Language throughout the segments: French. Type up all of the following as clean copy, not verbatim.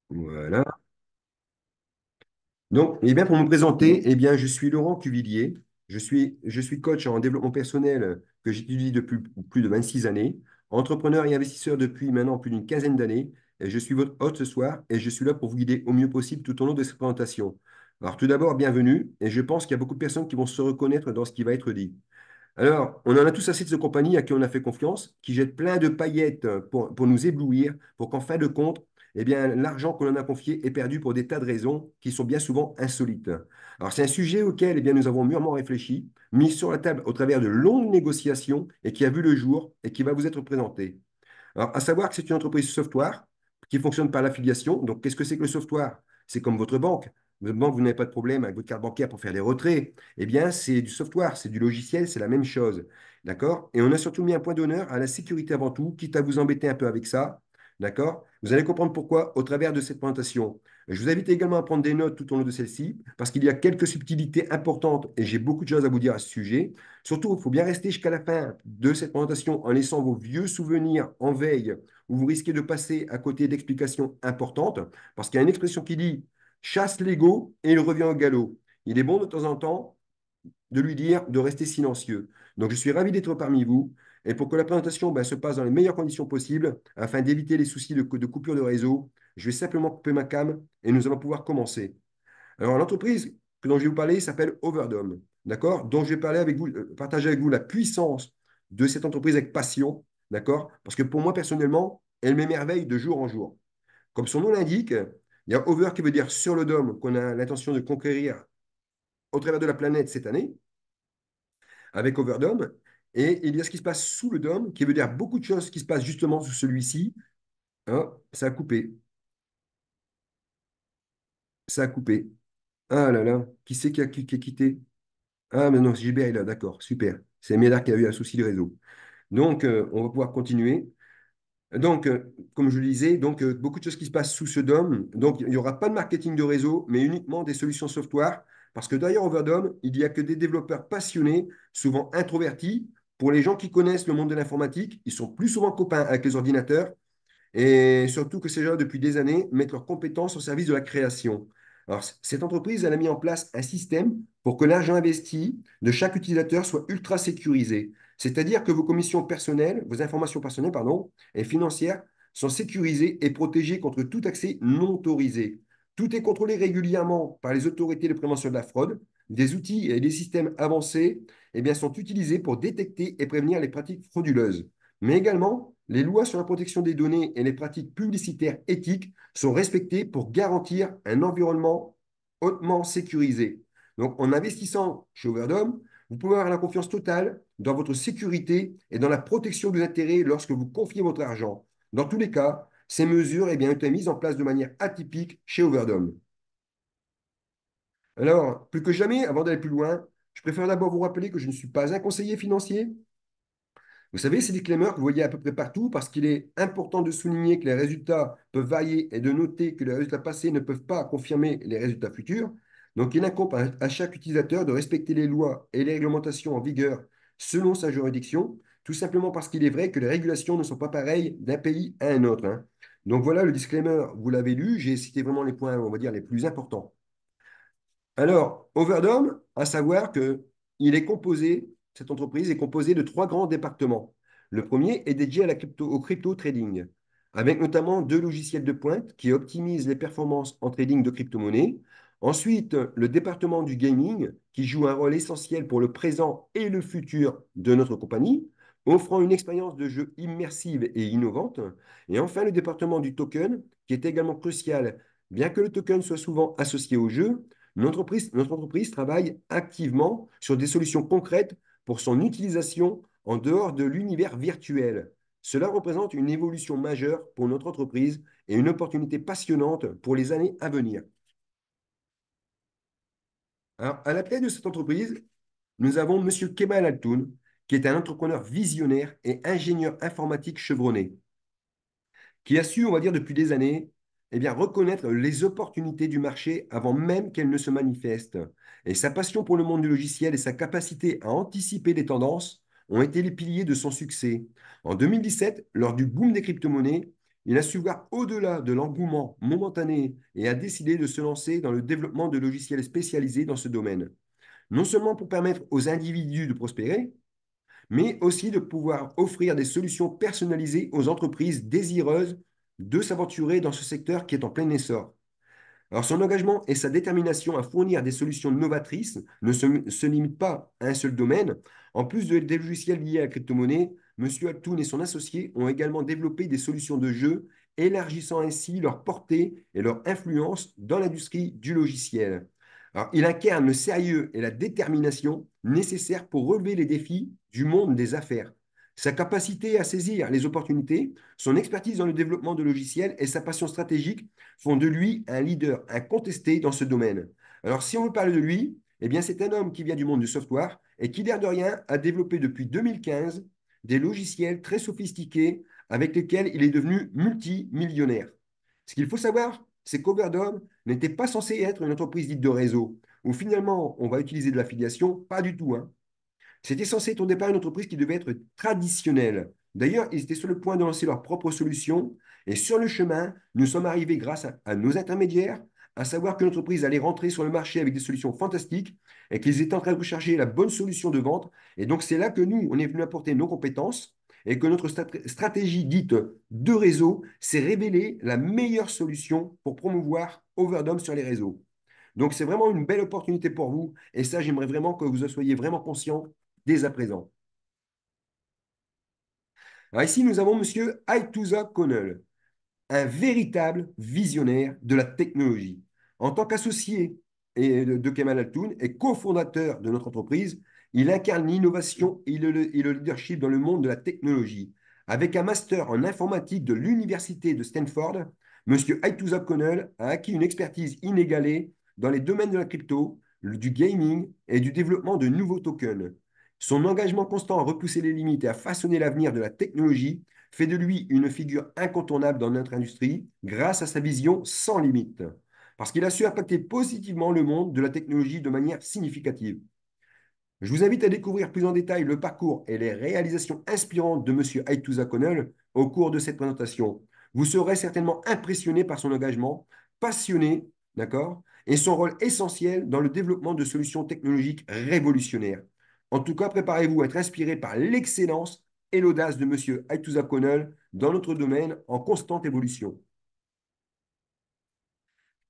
Voilà. Donc, eh bien, pour me présenter, eh bien, je suis Laurent Cuvillier. Je suis coach en développement personnel que j'étudie depuis plus de 26 années, entrepreneur et investisseur depuis maintenant plus d'une quinzaine d'années. Et je suis votre hôte ce soir et je suis là pour vous guider au mieux possible tout au long de cette présentation. Alors, tout d'abord, bienvenue. Et je pense qu'il y a beaucoup de personnes qui vont se reconnaître dans ce qui va être dit. Alors, on en a tous assez de ce compagnie à qui on a fait confiance, qui jette plein de paillettes pour nous éblouir, pour qu'en fin de compte, eh bien, l'argent qu'on en a confié est perdu pour des tas de raisons qui sont bien souvent insolites. Alors, c'est un sujet auquel eh bien, nous avons mûrement réfléchi, mis sur la table au travers de longues négociations et qui a vu le jour et qui va vous être présenté. Alors, à savoir que c'est une entreprise software qui fonctionne par l'affiliation. Donc, qu'est-ce que c'est que le software? C'est comme votre banque. Votre banque, vous n'avez pas de problème avec votre carte bancaire pour faire des retraits. Eh bien, c'est du software, c'est du logiciel, c'est la même chose. D'accord? Et on a surtout mis un point d'honneur à la sécurité avant tout, quitte à vous embêter un peu avec ça. D'accord? Vous allez comprendre pourquoi au travers de cette présentation. Je vous invite également à prendre des notes tout au long de celle-ci, parce qu'il y a quelques subtilités importantes et j'ai beaucoup de choses à vous dire à ce sujet. Surtout, il faut bien rester jusqu'à la fin de cette présentation en laissant vos vieux souvenirs en veille, où vous risquez de passer à côté d'explications importantes, parce qu'il y a une expression qui dit chasse l'ego et il revient au galop. Il est bon de temps en temps de lui dire de rester silencieux. Donc, je suis ravi d'être parmi vous. Et pour que la présentation se passe dans les meilleures conditions possibles, afin d'éviter les soucis de coupure de réseau, je vais simplement couper ma cam et nous allons pouvoir commencer. Alors, l'entreprise dont je vais vous parler s'appelle Overdome, d'accord? Donc, je vais parler avec vous, partager avec vous la puissance de cette entreprise avec passion, d'accord? Parce que pour moi, personnellement, elle m'émerveille de jour en jour. Comme son nom l'indique, il y a Over qui veut dire sur le dôme qu'on a l'intention de conquérir au travers de la planète cette année, avec Overdome. Et il y a ce qui se passe sous le dôme, qui veut dire beaucoup de choses qui se passent justement sous celui-ci. Hein, ça a coupé. Ça a coupé. Ah là là, qui c'est qui a quitté? Ah, mais non, c'est Gilbert est là, d'accord, super. C'est Médard qui a eu un souci de réseau. Donc, on va pouvoir continuer. Donc, comme je le disais, donc, beaucoup de choses qui se passent sous ce dôme. Donc, il n'y aura pas de marketing de réseau, mais uniquement des solutions software. Parce que derrière Overdome, il n'y a que des développeurs passionnés, souvent introvertis. Pour les gens qui connaissent le monde de l'informatique, ils sont plus souvent copains avec les ordinateurs et surtout que ces gens, depuis des années, mettent leurs compétences au service de la création. Alors, cette entreprise, elle a mis en place un système pour que l'argent investi de chaque utilisateur soit ultra sécurisé. C'est-à-dire que vos commissions personnelles, vos informations personnelles, pardon, et financières sont sécurisées et protégées contre tout accès non autorisé. Tout est contrôlé régulièrement par les autorités de prévention de la fraude. Des outils et des systèmes avancés sont utilisés pour détecter et prévenir les pratiques frauduleuses. Mais également, les lois sur la protection des données et les pratiques publicitaires éthiques sont respectées pour garantir un environnement hautement sécurisé. Donc, en investissant chez Overdome, vous pouvez avoir la confiance totale dans votre sécurité et dans la protection des intérêts lorsque vous confiez votre argent. Dans tous les cas, ces mesures ont été mises en place de manière atypique chez Overdome. Alors, plus que jamais, avant d'aller plus loin, je préfère d'abord vous rappeler que je ne suis pas un conseiller financier. Vous savez, ces disclaimers que vous voyez à peu près partout parce qu'il est important de souligner que les résultats peuvent varier et de noter que les résultats passés ne peuvent pas confirmer les résultats futurs. Donc, il incombe à chaque utilisateur de respecter les lois et les réglementations en vigueur selon sa juridiction, tout simplement parce qu'il est vrai que les régulations ne sont pas pareilles d'un pays à un autre. Hein. Donc, voilà le disclaimer, vous l'avez lu, j'ai cité vraiment les points, on va dire, les plus importants. Alors, Overdome, à savoir que cette entreprise est composée de trois grands départements. Le premier est dédié à au crypto trading, avec notamment deux logiciels de pointe qui optimisent les performances en trading de crypto-monnaies. Ensuite, le département du gaming, qui joue un rôle essentiel pour le présent et le futur de notre compagnie, offrant une expérience de jeu immersive et innovante. Et enfin, le département du token, qui est également crucial, bien que le token soit souvent associé au jeu. Notre entreprise travaille activement sur des solutions concrètes pour son utilisation en dehors de l'univers virtuel. Cela représente une évolution majeure pour notre entreprise et une opportunité passionnante pour les années à venir. Alors, à la tête de cette entreprise, nous avons M. Kemal Altoun, qui est un entrepreneur visionnaire et ingénieur informatique chevronné, qui a su, on va dire, depuis des années, reconnaître les opportunités du marché avant même qu'elles ne se manifestent. Et sa passion pour le monde du logiciel et sa capacité à anticiper les tendances ont été les piliers de son succès. En 2017, lors du boom des crypto-monnaies, il a su voir au-delà de l'engouement momentané et a décidé de se lancer dans le développement de logiciels spécialisés dans ce domaine. Non seulement pour permettre aux individus de prospérer, mais aussi de pouvoir offrir des solutions personnalisées aux entreprises désireuses de s'aventurer dans ce secteur qui est en plein essor. Alors, son engagement et sa détermination à fournir des solutions novatrices ne se limitent pas à un seul domaine. En plus des logiciels liés à la crypto-monnaie, M. Altoun et son associé ont également développé des solutions de jeu, élargissant ainsi leur portée et leur influence dans l'industrie du logiciel. Alors, il incarne le sérieux et la détermination nécessaires pour relever les défis du monde des affaires. Sa capacité à saisir les opportunités, son expertise dans le développement de logiciels et sa passion stratégique font de lui un leader incontesté dans ce domaine. Alors, si on veut parler de lui, eh bien, c'est un homme qui vient du monde du software et qui, l'air de rien, a développé depuis 2015 des logiciels très sophistiqués avec lesquels il est devenu multimillionnaire. Ce qu'il faut savoir, c'est qu'Overdome n'était pas censé être une entreprise dite de réseau, où finalement on va utiliser de l'affiliation, pas du tout, hein. C'était censé être au départ une entreprise qui devait être traditionnelle. D'ailleurs, ils étaient sur le point de lancer leur propre solution. Et sur le chemin, nous sommes arrivés grâce à nos intermédiaires, à savoir que l'entreprise allait rentrer sur le marché avec des solutions fantastiques et qu'ils étaient en train de rechercher la bonne solution de vente. Et donc, c'est là que nous, on est venu apporter nos compétences et que notre stratégie dite de réseau s'est révélée la meilleure solution pour promouvoir Overdome sur les réseaux. Donc, c'est vraiment une belle opportunité pour vous. Et ça, j'aimerais vraiment que vous en soyez vraiment conscient dès à présent. Alors ici, nous avons Monsieur Aituza Connell, un véritable visionnaire de la technologie. En tant qu'associé de Kemal Altoun et cofondateur de notre entreprise, il incarne l'innovation et le leadership dans le monde de la technologie. Avec un master en informatique de l'Université de Stanford, Monsieur Aituza Connell a acquis une expertise inégalée dans les domaines de la crypto, du gaming et du développement de nouveaux tokens. Son engagement constant à repousser les limites et à façonner l'avenir de la technologie fait de lui une figure incontournable dans notre industrie grâce à sa vision sans limite, parce qu'il a su impacter positivement le monde de la technologie de manière significative. Je vous invite à découvrir plus en détail le parcours et les réalisations inspirantes de M. Aituza Connell au cours de cette présentation. Vous serez certainement impressionné par son engagement, passionné, d'accord, et son rôle essentiel dans le développement de solutions technologiques révolutionnaires. En tout cas, préparez-vous à être inspiré par l'excellence et l'audace de M. Aituza Connell dans notre domaine en constante évolution.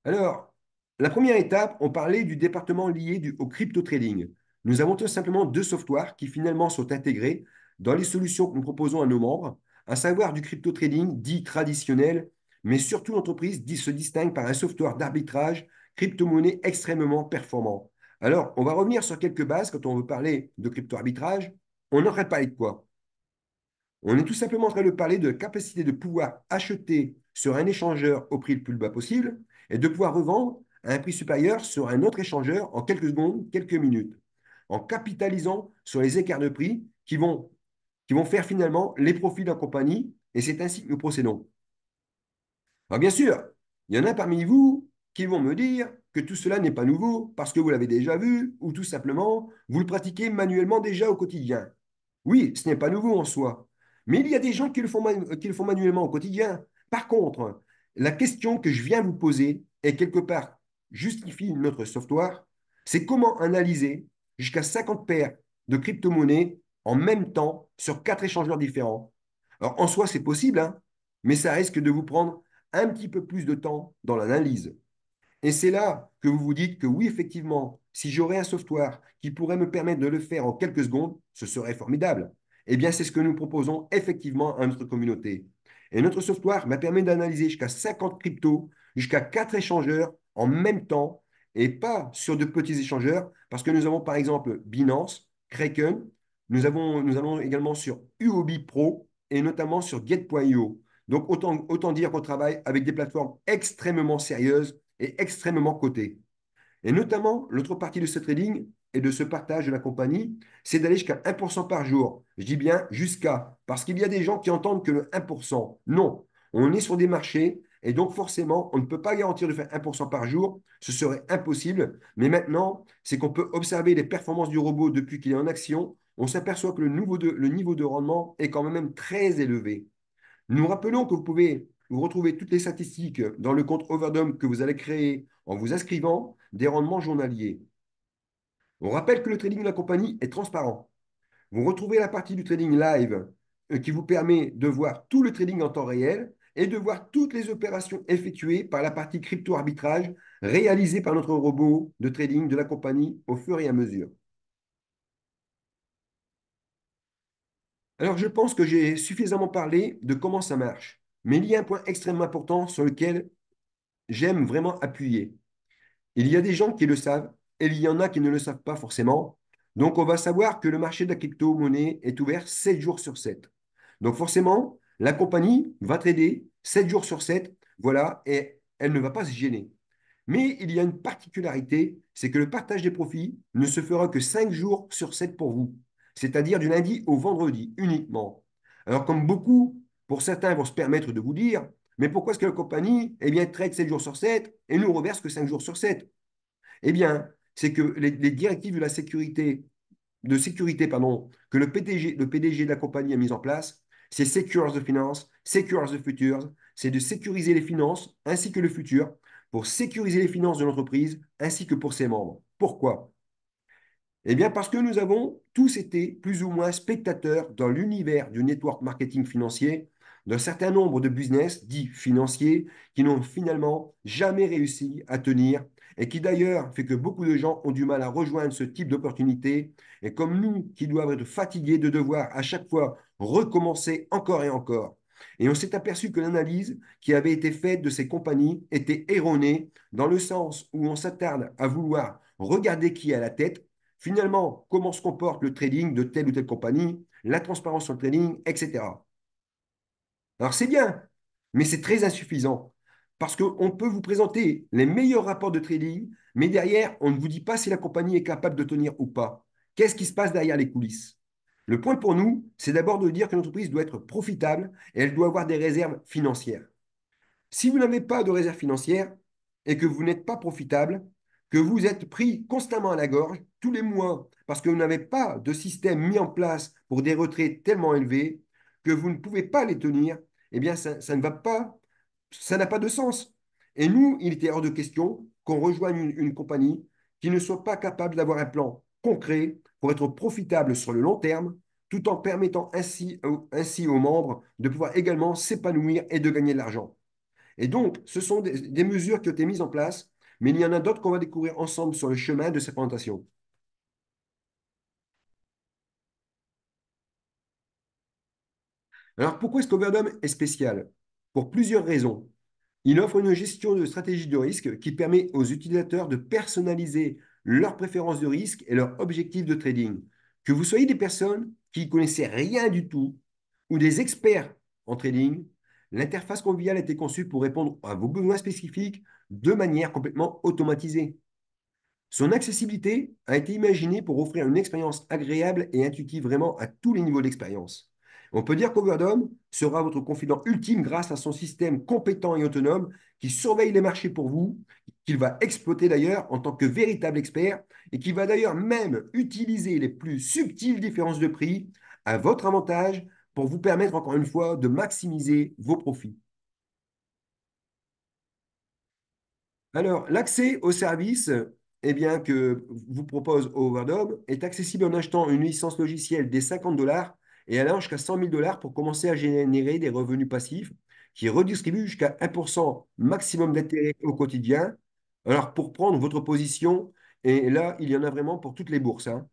Alors, la première étape, on parlait du département lié au crypto trading. Nous avons tout simplement deux softwares qui finalement sont intégrés dans les solutions que nous proposons à nos membres, à savoir du crypto trading dit traditionnel, mais surtout l'entreprise se distingue par un software d'arbitrage crypto-monnaie extrêmement performant. Alors, on va revenir sur quelques bases quand on veut parler de crypto-arbitrage. On n'aurait pas de quoi? On est tout simplement en train de parler de la capacité de pouvoir acheter sur un échangeur au prix le plus bas possible et de pouvoir revendre à un prix supérieur sur un autre échangeur en quelques secondes, quelques minutes, en capitalisant sur les écarts de prix qui vont faire finalement les profits de la compagnie. Et c'est ainsi que nous procédons. Alors bien sûr, il y en a parmi vous qui vont me dire que tout cela n'est pas nouveau parce que vous l'avez déjà vu ou tout simplement vous le pratiquez manuellement déjà au quotidien. Oui, ce n'est pas nouveau en soi, mais il y a des gens qui le font manuellement au quotidien. Par contre, la question que je viens vous poser et quelque part justifie notre software, c'est comment analyser jusqu'à 50 paires de crypto-monnaies en même temps sur quatre échangeurs différents. Alors en soi, c'est possible, hein, mais ça risque de vous prendre un petit peu plus de temps dans l'analyse. Et c'est là que vous vous dites que oui, effectivement, si j'aurais un software qui pourrait me permettre de le faire en quelques secondes, ce serait formidable. Eh bien, c'est ce que nous proposons effectivement à notre communauté. Et notre software m'a permis d'analyser jusqu'à 50 cryptos, jusqu'à 4 échangeurs en même temps, et pas sur de petits échangeurs, parce que nous avons par exemple Binance, Kraken, nous allons également sur Huobi Pro et notamment sur Get.io. Donc, autant dire qu'on travaille avec des plateformes extrêmement sérieuses et extrêmement cotées. Et notamment, l'autre partie de ce trading et de ce partage de la compagnie, c'est d'aller jusqu'à 1% par jour. Je dis bien jusqu'à, parce qu'il y a des gens qui entendent que le 1%. Non, on est sur des marchés et donc forcément, on ne peut pas garantir de faire 1% par jour. Ce serait impossible. Mais maintenant, c'est qu'on peut observer les performances du robot depuis qu'il est en action. On s'aperçoit que le niveau de rendement est quand même très élevé. Nous rappelons que vous pouvez vous retrouvez toutes les statistiques dans le compte Overdome que vous allez créer en vous inscrivant des rendements journaliers. On rappelle que le trading de la compagnie est transparent. Vous retrouvez la partie du trading live qui vous permet de voir tout le trading en temps réel et de voir toutes les opérations effectuées par la partie crypto-arbitrage réalisée par notre robot de trading de la compagnie au fur et à mesure. Alors, je pense que j'ai suffisamment parlé de comment ça marche, mais il y a un point extrêmement important sur lequel j'aime vraiment appuyer. Il y a des gens qui le savent et il y en a qui ne le savent pas forcément. Donc, on va savoir que le marché de la crypto-monnaie est ouvert 7 jours sur 7. Donc, forcément, la compagnie va trader 7 jours sur 7, voilà, et elle ne va pas se gêner. Mais il y a une particularité, c'est que le partage des profits ne se fera que 5 jours sur 7 pour vous, c'est-à-dire du lundi au vendredi uniquement. Alors, comme beaucoup, pour certains, vont se permettre de vous dire, mais pourquoi est-ce que la compagnie, eh bien, trade 7 jours sur 7 et nous reverse que 5 jours sur 7? Eh bien, c'est que les directives de la sécurité, pardon, que le PDG de la compagnie a mis en place, c'est Secure the Finance, Secure the Futures, c'est de sécuriser les finances ainsi que le futur pour sécuriser les finances de l'entreprise ainsi que pour ses membres. Pourquoi? Eh bien, parce que nous avons tous été plus ou moins spectateurs dans l'univers du network marketing financier d'un certain nombre de business dits financiers qui n'ont finalement jamais réussi à tenir et qui d'ailleurs fait que beaucoup de gens ont du mal à rejoindre ce type d'opportunité et comme nous qui doivent être fatigués de devoir à chaque fois recommencer encore et encore. Et on s'est aperçu que l'analyse qui avait été faite de ces compagnies était erronée dans le sens où on s'attarde à vouloir regarder qui est à la tête. Finalement, comment se comporte le trading de telle ou telle compagnie, la transparence sur le trading, etc. Alors c'est bien, mais c'est très insuffisant parce qu'on peut vous présenter les meilleurs rapports de trading, mais derrière, on ne vous dit pas si la compagnie est capable de tenir ou pas. Qu'est-ce qui se passe derrière les coulisses? Le point pour nous, c'est d'abord de dire que l'entreprise doit être profitable et elle doit avoir des réserves financières. Si vous n'avez pas de réserve financière et que vous n'êtes pas profitable, que vous êtes pris constamment à la gorge tous les mois parce que vous n'avez pas de système mis en place pour des retraits tellement élevés que vous ne pouvez pas les tenir, eh bien, ça ne va pas, ça n'a pas de sens. Et nous, il était hors de question qu'on rejoigne une compagnie qui ne soit pas capable d'avoir un plan concret pour être profitable sur le long terme, tout en permettant ainsi aux membres de pouvoir également s'épanouir et de gagner de l'argent. Et donc, ce sont des mesures qui ont été mises en place, mais il y en a d'autres qu'on va découvrir ensemble sur le chemin de cette présentation. Alors, pourquoi est-ce qu'Overdome est spécial? Pour plusieurs raisons. Il offre une gestion de stratégie de risque qui permet aux utilisateurs de personnaliser leurs préférences de risque et leurs objectifs de trading. Que vous soyez des personnes qui ne connaissaient rien du tout ou des experts en trading, l'interface conviviale a été conçue pour répondre à vos besoins spécifiques de manière complètement automatisée. Son accessibilité a été imaginée pour offrir une expérience agréable et intuitive vraiment à tous les niveaux d'expérience. On peut dire qu'Overdome sera votre confident ultime grâce à son système compétent et autonome qui surveille les marchés pour vous, qu'il va exploiter d'ailleurs en tant que véritable expert et qui va d'ailleurs même utiliser les plus subtiles différences de prix à votre avantage pour vous permettre encore une fois de maximiser vos profits. Alors, l'accès au service eh bien, que vous propose Overdome est accessible en achetant une licence logicielle des 50 dollars et allant jusqu'à 100 000 dollars pour commencer à générer des revenus passifs qui redistribuent jusqu'à 1% maximum d'intérêt au quotidien. Alors, pour prendre votre position, et là, il y en a vraiment pour toutes les bourses, hein.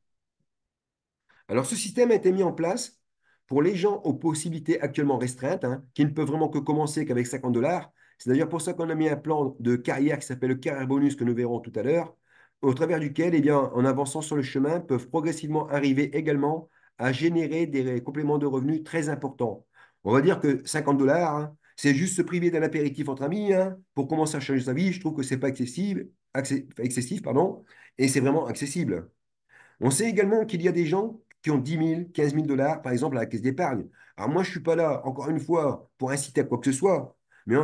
Alors, ce système a été mis en place pour les gens aux possibilités actuellement restreintes, hein, qui ne peuvent vraiment que commencer qu'avec 50 dollars. C'est d'ailleurs pour ça qu'on a mis un plan de carrière qui s'appelle le Career Bonus que nous verrons tout à l'heure, au travers duquel, eh bien, en avançant sur le chemin, peuvent progressivement arriver également à générer des compléments de revenus très importants. On va dire que 50 dollars, hein, c'est juste se priver d'un apéritif entre amis, hein, pour commencer à changer sa vie. Je trouve que c'est pas excessif, pardon, et c'est vraiment accessible. On sait également qu'il y a des gens qui ont 10 000, 15 000 dollars, par exemple, à la caisse d'épargne. Alors moi, je ne suis pas là, encore une fois, pour inciter à quoi que ce soit, mais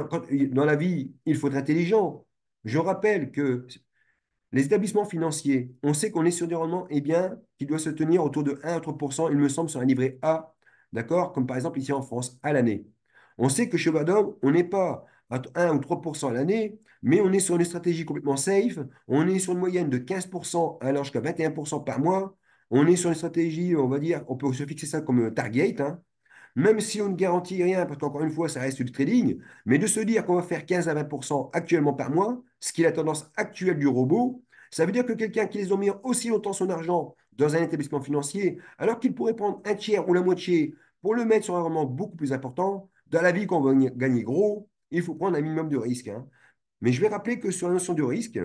dans la vie, il faut être intelligent. Je rappelle que les établissements financiers, on sait qu'on est sur des rendements eh bien, qui doivent se tenir autour de 1 à 3%, il me semble, sur un livret A, d'accord? Comme par exemple ici en France, à l'année. On sait que chez Vadom, on n'est pas à 1 ou 3% à l'année, mais on est sur une stratégie complètement safe. On est sur une moyenne de 15% allant jusqu'à 21% par mois. On est sur une stratégie, on va dire, on peut se fixer ça comme target, hein. Même si on ne garantit rien, parce qu'encore une fois, ça reste du trading, mais de se dire qu'on va faire 15 à 20% actuellement par mois, ce qui est la tendance actuelle du robot, ça veut dire que quelqu'un qui les a mis aussi longtemps son argent dans un établissement financier, alors qu'il pourrait prendre un tiers ou la moitié pour le mettre sur un rendement beaucoup plus important, dans la vie qu'on va gagner gros, il faut prendre un minimum de risque, hein. Mais je vais rappeler que sur la notion de risque,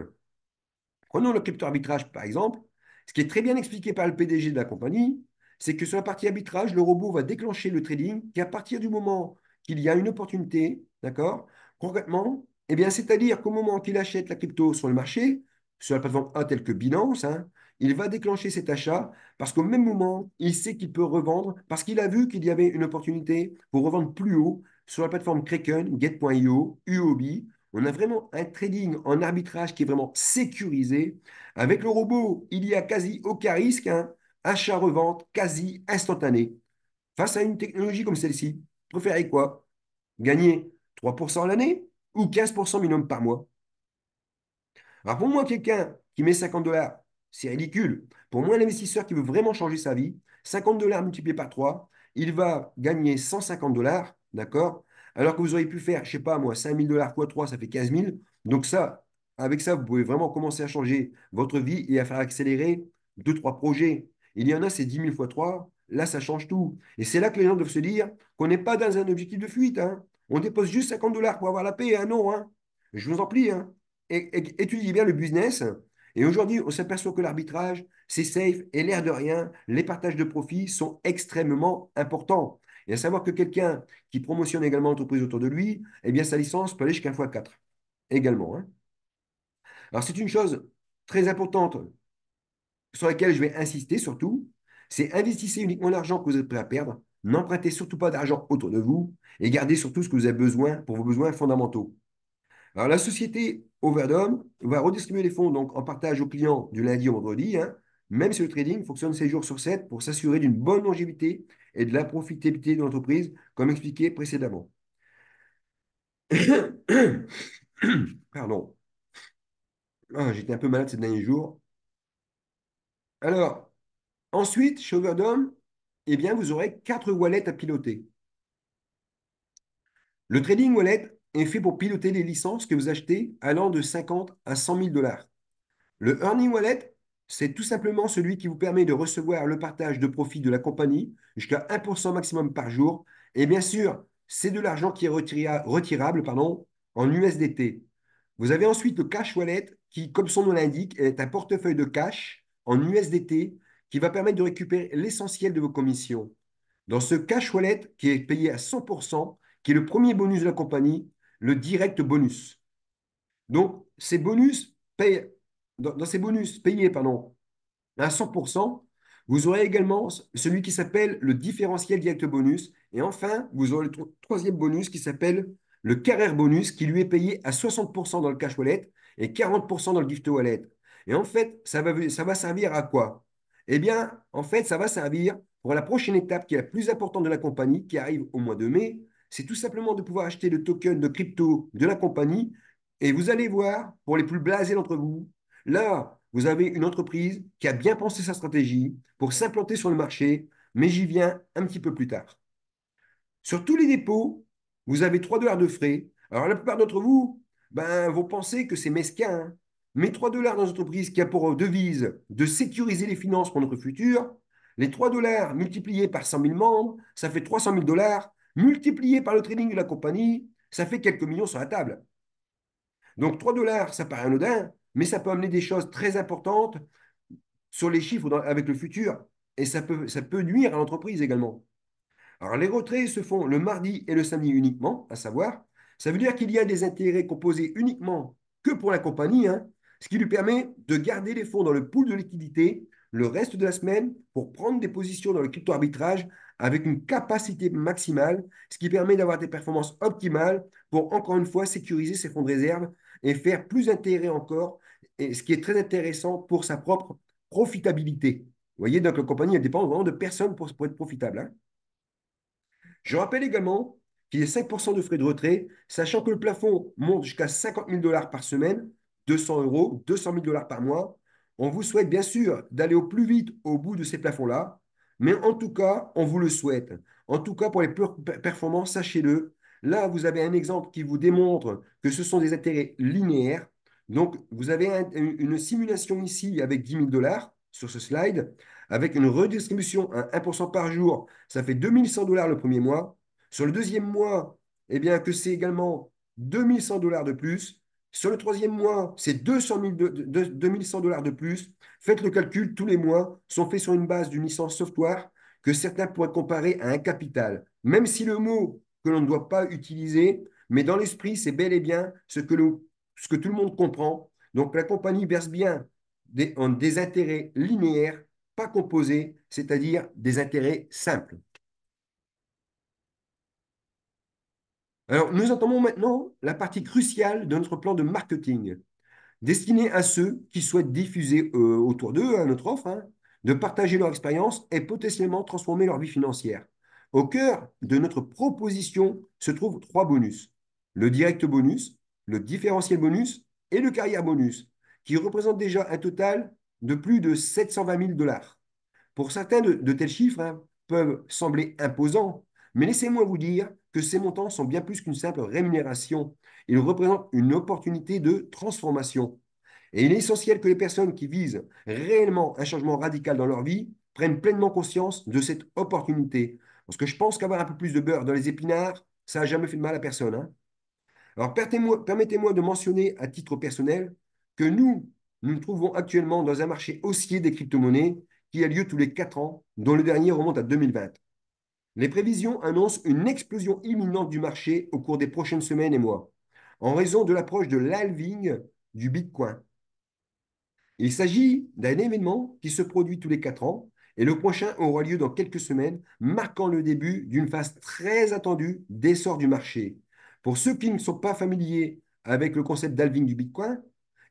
prenons le crypto-arbitrage, par exemple. Ce qui est très bien expliqué par le PDG de la compagnie, c'est que sur la partie arbitrage, le robot va déclencher le trading qu'à partir du moment qu'il y a une opportunité, d'accord? Concrètement, eh bien, c'est-à-dire qu'au moment qu'il achète la crypto sur le marché, sur la plateforme A telle que Binance, hein, il va déclencher cet achat parce qu'au même moment, il sait qu'il peut revendre parce qu'il a vu qu'il y avait une opportunité pour revendre plus haut sur la plateforme Kraken, Get.io, Huobi. On a vraiment un trading en arbitrage qui est vraiment sécurisé. Avec le robot, il y a quasi aucun risque, hein. Achat-revente quasi instantané. Face à une technologie comme celle-ci, vous préférez quoi? Gagner 3% à l'année ou 15% minimum par mois? Alors pour moi, quelqu'un qui met 50 dollars, c'est ridicule. Pour moi, un investisseur qui veut vraiment changer sa vie, 50 dollars multiplié par 3, il va gagner 150 dollars, d'accord? Alors que vous auriez pu faire, je sais pas moi, 5000 dollars fois 3, ça fait 15 000. Donc ça, avec ça, vous pouvez vraiment commencer à changer votre vie et à faire accélérer deux, trois projets. Il y en a, c'est 10 000 fois 3. Là, ça change tout. Et c'est là que les gens doivent se dire qu'on n'est pas dans un objectif de fuite, hein. On dépose juste 50 dollars pour avoir la paix, hein, non, hein. Je vous en prie, hein. Étudiez bien le business. Et aujourd'hui, on s'aperçoit que l'arbitrage, c'est safe et l'air de rien, les partages de profits sont extrêmement importants. Et à savoir que quelqu'un qui promotionne également l'entreprise autour de lui, eh bien, sa licence peut aller jusqu'à 1 x 4 également, hein. Alors, c'est une chose très importante sur laquelle je vais insister surtout, c'est investissez uniquement l'argent que vous êtes prêt à perdre. N'empruntez surtout pas d'argent autour de vous et gardez surtout ce que vous avez besoin pour vos besoins fondamentaux. Alors, la société Overdome va redistribuer les fonds donc, en partage aux clients du lundi au vendredi, hein, même si le trading fonctionne 7 jours sur 7 pour s'assurer d'une bonne longévité et de la profitabilité de l'entreprise, comme expliqué précédemment. Pardon. Ah, j'étais un peu malade ces derniers jours. Alors, ensuite, chez Overdome, eh bien, vous aurez 4 wallets à piloter. Le trading wallet est fait pour piloter les licences que vous achetez allant de 50 à 100 000 dollars. Le Earning Wallet, c'est tout simplement celui qui vous permet de recevoir le partage de profit de la compagnie jusqu'à 1% maximum par jour. Et bien sûr, c'est de l'argent qui est retirable pardon, en USDT. Vous avez ensuite le Cash Wallet qui, comme son nom l'indique, est un portefeuille de cash en USDT qui va permettre de récupérer l'essentiel de vos commissions. Dans ce Cash Wallet qui est payé à 100%, qui est le premier bonus de la compagnie, le direct bonus. Donc, ces bonus payent, dans ces bonus payés pardon, à 100%, vous aurez également celui qui s'appelle le différentiel direct bonus. Et enfin, vous aurez le troisième bonus qui s'appelle le carrière bonus, qui lui est payé à 60% dans le cash wallet et 40% dans le gift wallet. Et en fait, ça va servir à quoi? Eh bien, en fait, ça va servir pour la prochaine étape qui est la plus importante de la compagnie, qui arrive au mois de mai. C'est tout simplement de pouvoir acheter le token de crypto de la compagnie. Et vous allez voir, pour les plus blasés d'entre vous, là, vous avez une entreprise qui a bien pensé sa stratégie pour s'implanter sur le marché, mais j'y viens un petit peu plus tard. Sur tous les dépôts, vous avez 3 dollars de frais. Alors, la plupart d'entre vous vont penser que c'est mesquin, hein. Mais 3 dollars dans une entreprise qui a pour devise de sécuriser les finances pour notre futur, les 3 dollars multipliés par 100 000 membres, ça fait 300 000 dollars, multipliés par le trading de la compagnie, ça fait quelques millions sur la table. Donc 3 dollars, ça paraît anodin, mais ça peut amener des choses très importantes sur les chiffres avec le futur. Et ça peut nuire à l'entreprise également. Alors, les retraits se font le mardi et le samedi uniquement, à savoir, ça veut dire qu'il y a des intérêts composés uniquement que pour la compagnie, hein, ce qui lui permet de garder les fonds dans le pool de liquidité le reste de la semaine pour prendre des positions dans le crypto-arbitrage avec une capacité maximale, ce qui permet d'avoir des performances optimales pour, encore une fois, sécuriser ses fonds de réserve et faire plus d'intérêt encore, et ce qui est très intéressant pour sa propre profitabilité. Vous voyez, donc la compagnie, elle dépend vraiment de personne pour être profitable, hein. Je rappelle également qu'il y ait 5% de frais de retrait, sachant que le plafond monte jusqu'à 50 000 dollars par semaine, 200 euros, 200 000 dollars par mois. On vous souhaite bien sûr d'aller au plus vite au bout de ces plafonds-là, mais en tout cas, on vous le souhaite. En tout cas, pour les performances, sachez-le, là, vous avez un exemple qui vous démontre que ce sont des intérêts linéaires. Donc, vous avez une simulation ici avec 10 000 dollars sur ce slide, avec une redistribution à 1% par jour. Ça fait 2100 dollars le premier mois. Sur le deuxième mois, eh bien, que c'est également 2100 dollars de plus. Sur le troisième mois, c'est 200 000 2100 dollars de plus. Faites le calcul, tous les mois sont faits sur une base d'une licence software que certains pourraient comparer à un capital. Même si le mot que l'on ne doit pas utiliser, mais dans l'esprit, c'est bel et bien ce que tout le monde comprend. Donc la compagnie verse bien des intérêts linéaires, pas composés, c'est-à-dire des intérêts simples. Alors, nous entendons maintenant la partie cruciale de notre plan de marketing, destiné à ceux qui souhaitent diffuser autour d'eux notre offre, hein, de partager leur expérience et potentiellement transformer leur vie financière. Au cœur de notre proposition se trouvent trois bonus. Le direct bonus, le différentiel bonus et le carrière bonus, qui représentent déjà un total de plus de 720 000 dollars. Pour certains de tels chiffres hein, peuvent sembler imposants, mais laissez-moi vous dire que ces montants sont bien plus qu'une simple rémunération. Ils représentent une opportunité de transformation. Et il est essentiel que les personnes qui visent réellement un changement radical dans leur vie prennent pleinement conscience de cette opportunité. Parce que je pense qu'avoir un peu plus de beurre dans les épinards, ça n'a jamais fait de mal à personne, hein. Alors, permettez-moi de mentionner à titre personnel que nous trouvons actuellement dans un marché haussier des crypto-monnaies qui a lieu tous les 4 ans, dont le dernier remonte à 2020. Les prévisions annoncent une explosion imminente du marché au cours des prochaines semaines et mois, en raison de l'approche de l'halving du Bitcoin. Il s'agit d'un événement qui se produit tous les 4 ans et le prochain aura lieu dans quelques semaines, marquant le début d'une phase très attendue d'essor du marché. Pour ceux qui ne sont pas familiers avec le concept d'halving du Bitcoin,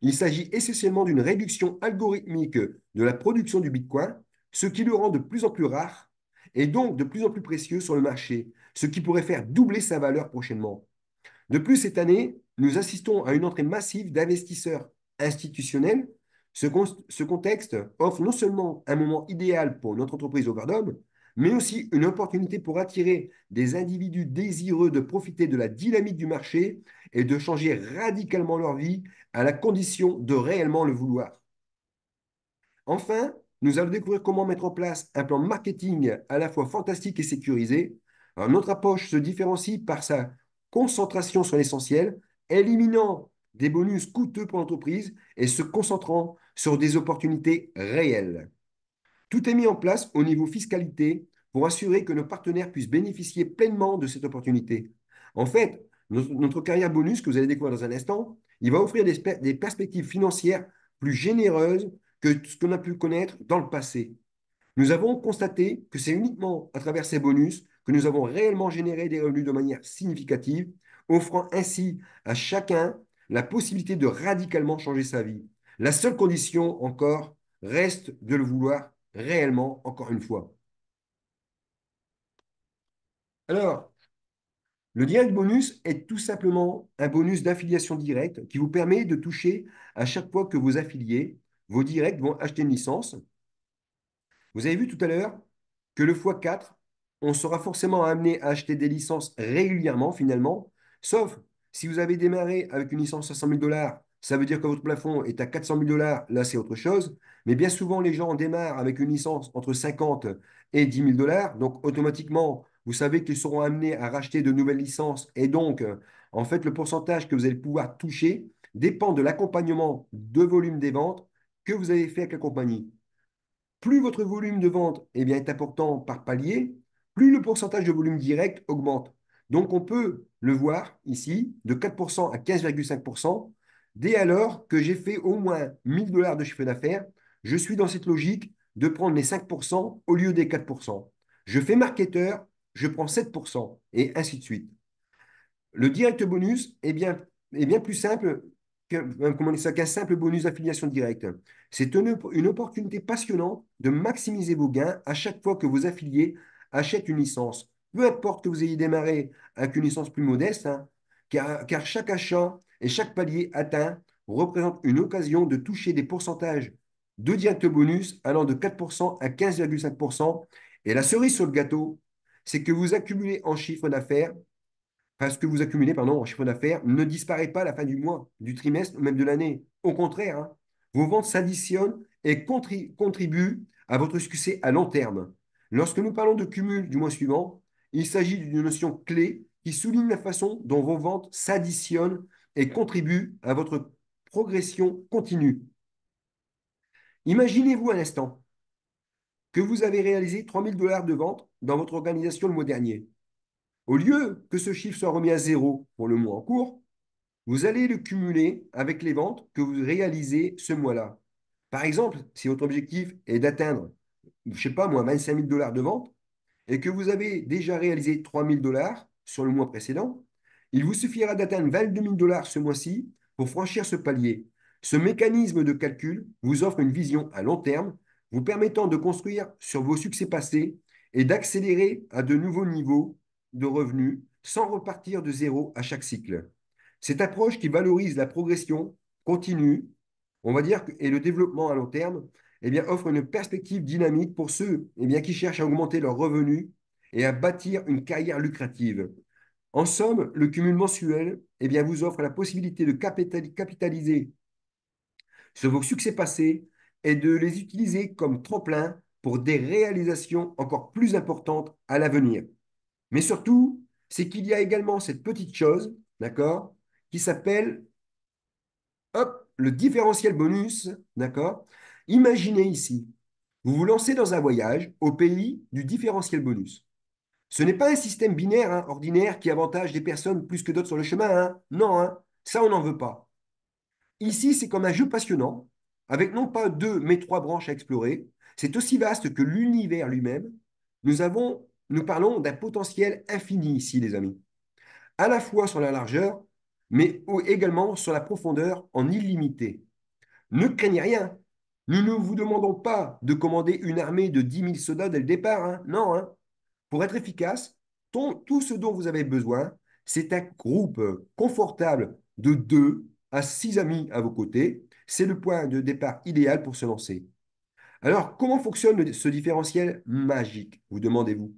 il s'agit essentiellement d'une réduction algorithmique de la production du Bitcoin, ce qui le rend de plus en plus rare et donc de plus en plus précieux sur le marché, ce qui pourrait faire doubler sa valeur prochainement. De plus, cette année, nous assistons à une entrée massive d'investisseurs institutionnels. Ce contexte offre non seulement un moment idéal pour notre entreprise Overdome, mais aussi une opportunité pour attirer des individus désireux de profiter de la dynamique du marché et de changer radicalement leur vie à la condition de réellement le vouloir. Enfin, nous allons découvrir comment mettre en place un plan marketing à la fois fantastique et sécurisé. Alors, notre approche se différencie par sa concentration sur l'essentiel, éliminant des bonus coûteux pour l'entreprise et se concentrant sur des opportunités réelles. Tout est mis en place au niveau fiscalité pour assurer que nos partenaires puissent bénéficier pleinement de cette opportunité. En fait, notre carrière bonus que vous allez découvrir dans un instant, il va offrir des perspectives financières plus généreuses que ce qu'on a pu connaître dans le passé. Nous avons constaté que c'est uniquement à travers ces bonus que nous avons réellement généré des revenus de manière significative, offrant ainsi à chacun la possibilité de radicalement changer sa vie. La seule condition encore reste de le vouloir réellement, encore une fois. Alors, le direct bonus est tout simplement un bonus d'affiliation directe qui vous permet de toucher à chaque fois que vos affiliés, vos directs vont acheter une licence. Vous avez vu tout à l'heure que le x4, on sera forcément amené à acheter des licences régulièrement finalement, sauf si vous avez démarré avec une licence à 100 000 dollars, ça veut dire que votre plafond est à 400 000 dollars, là c'est autre chose. Mais bien souvent, les gens démarrent avec une licence entre 50 et 10 000 dollars, donc automatiquement, vous savez qu'ils seront amenés à racheter de nouvelles licences et donc, en fait, le pourcentage que vous allez pouvoir toucher dépend de l'accompagnement de volume des ventes que vous avez fait avec la compagnie. Plus votre volume de vente est important par palier, plus le pourcentage de volume direct augmente. Donc, on peut le voir ici, de 4% à 15,5%. Dès alors que j'ai fait au moins 1000 dollars de chiffre d'affaires, je suis dans cette logique de prendre les 5% au lieu des 4%. Je fais marketeur, je prends 7% et ainsi de suite. Le direct bonus est bien plus simple qu'un simple bonus d'affiliation directe. C'est une opportunité passionnante de maximiser vos gains à chaque fois que vos affiliés achètent une licence. peu importe que vous ayez démarré avec une licence plus modeste, hein, car chaque achat et chaque palier atteint représente une occasion de toucher des pourcentages de direct bonus allant de 4% à 15,5%. Et la cerise sur le gâteau, c'est que vous accumulez en chiffre d'affaires enfin, ce que vous accumulez pardon, en chiffre d'affaires ne disparaît pas à la fin du mois, du trimestre ou même de l'année. Au contraire, hein, vos ventes s'additionnent et contribuent à votre succès à long terme. Lorsque nous parlons de cumul du mois suivant, il s'agit d'une notion clé qui souligne la façon dont vos ventes s'additionnent et contribuent à votre progression continue. Imaginez-vous un instant que vous avez réalisé 3 000 $ de vente dans votre organisation le mois dernier. Au lieu que ce chiffre soit remis à zéro pour le mois en cours, vous allez le cumuler avec les ventes que vous réalisez ce mois-là. Par exemple, si votre objectif est d'atteindre, je ne sais pas moi, 25 000 $ de vente et que vous avez déjà réalisé 3 000 $ sur le mois précédent, il vous suffira d'atteindre 22 000 $ ce mois-ci pour franchir ce palier. Ce mécanisme de calcul vous offre une vision à long terme, vous permettant de construire sur vos succès passés et d'accélérer à de nouveaux niveaux de revenus sans repartir de zéro à chaque cycle. Cette approche qui valorise la progression continue, on va dire, et le développement à long terme, eh bien, offre une perspective dynamique pour ceux qui cherchent à augmenter leurs revenus et à bâtir une carrière lucrative. En somme, le cumul mensuel vous offre la possibilité de capitaliser sur vos succès passés et de les utiliser comme tremplin pour des réalisations encore plus importantes à l'avenir. Mais surtout, c'est qu'il y a également cette petite chose, d'accord, qui s'appelle, hop, le différentiel bonus, d'accord. Imaginez ici, vous vous lancez dans un voyage au pays du différentiel bonus. Ce n'est pas un système binaire hein, ordinaire qui avantage des personnes plus que d'autres sur le chemin. Hein. Non, hein, ça on n'en veut pas. Ici, c'est comme un jeu passionnant, avec non pas deux, mais trois branches à explorer. C'est aussi vaste que l'univers lui-même. Nous parlons d'un potentiel infini ici, les amis, à la fois sur la largeur, mais également sur la profondeur en illimité. Ne craignez rien. Nous ne vous demandons pas de commander une armée de 10 000 soldats dès le départ. Hein. Non, hein. Pour être efficace, tout ce dont vous avez besoin, c'est un groupe confortable de 2 à 6 amis à vos côtés. C'est le point de départ idéal pour se lancer. Alors, comment fonctionne ce différentiel magique, vous demandez-vous?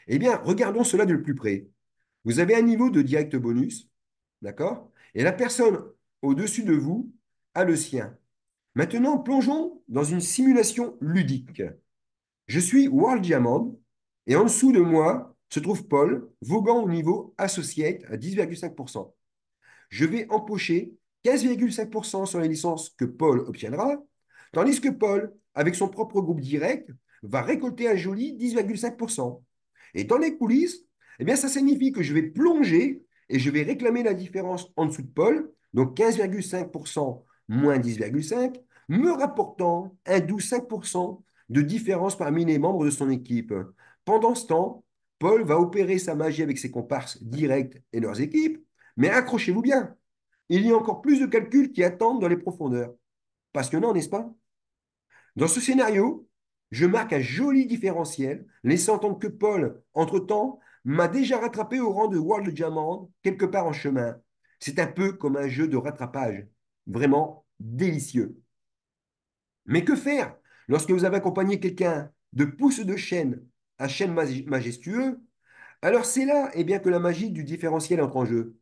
Eh bien, regardons cela de plus près. Vous avez un niveau de direct bonus, d'accord? Et la personne au-dessus de vous a le sien. Maintenant, plongeons dans une simulation ludique. Je suis World Diamond et en dessous de moi se trouve Paul, voguant au niveau associate à 10,5%. Je vais empocher 15,5% sur les licences que Paul obtiendra, tandis que Paul, avec son propre groupe direct, va récolter un joli 10,5%. Et dans les coulisses, eh bien, ça signifie que je vais plonger et je vais réclamer la différence en dessous de Paul, donc 15,5% moins 10,5%, me rapportant un doux 5% de différence parmi les membres de son équipe. Pendant ce temps, Paul va opérer sa magie avec ses comparses directs et leurs équipes, mais accrochez-vous bien, il y a encore plus de calculs qui attendent dans les profondeurs. Passionnant, n'est-ce pas? Dans ce scénario, je marque un joli différentiel, laissant entendre que Paul, entre-temps, m'a déjà rattrapé au rang de World Diamond quelque part en chemin. C'est un peu comme un jeu de rattrapage. Vraiment délicieux. Mais que faire lorsque vous avez accompagné quelqu'un de pouce de chaîne à chaîne majestueux? Alors c'est là que la magie du différentiel entre en jeu.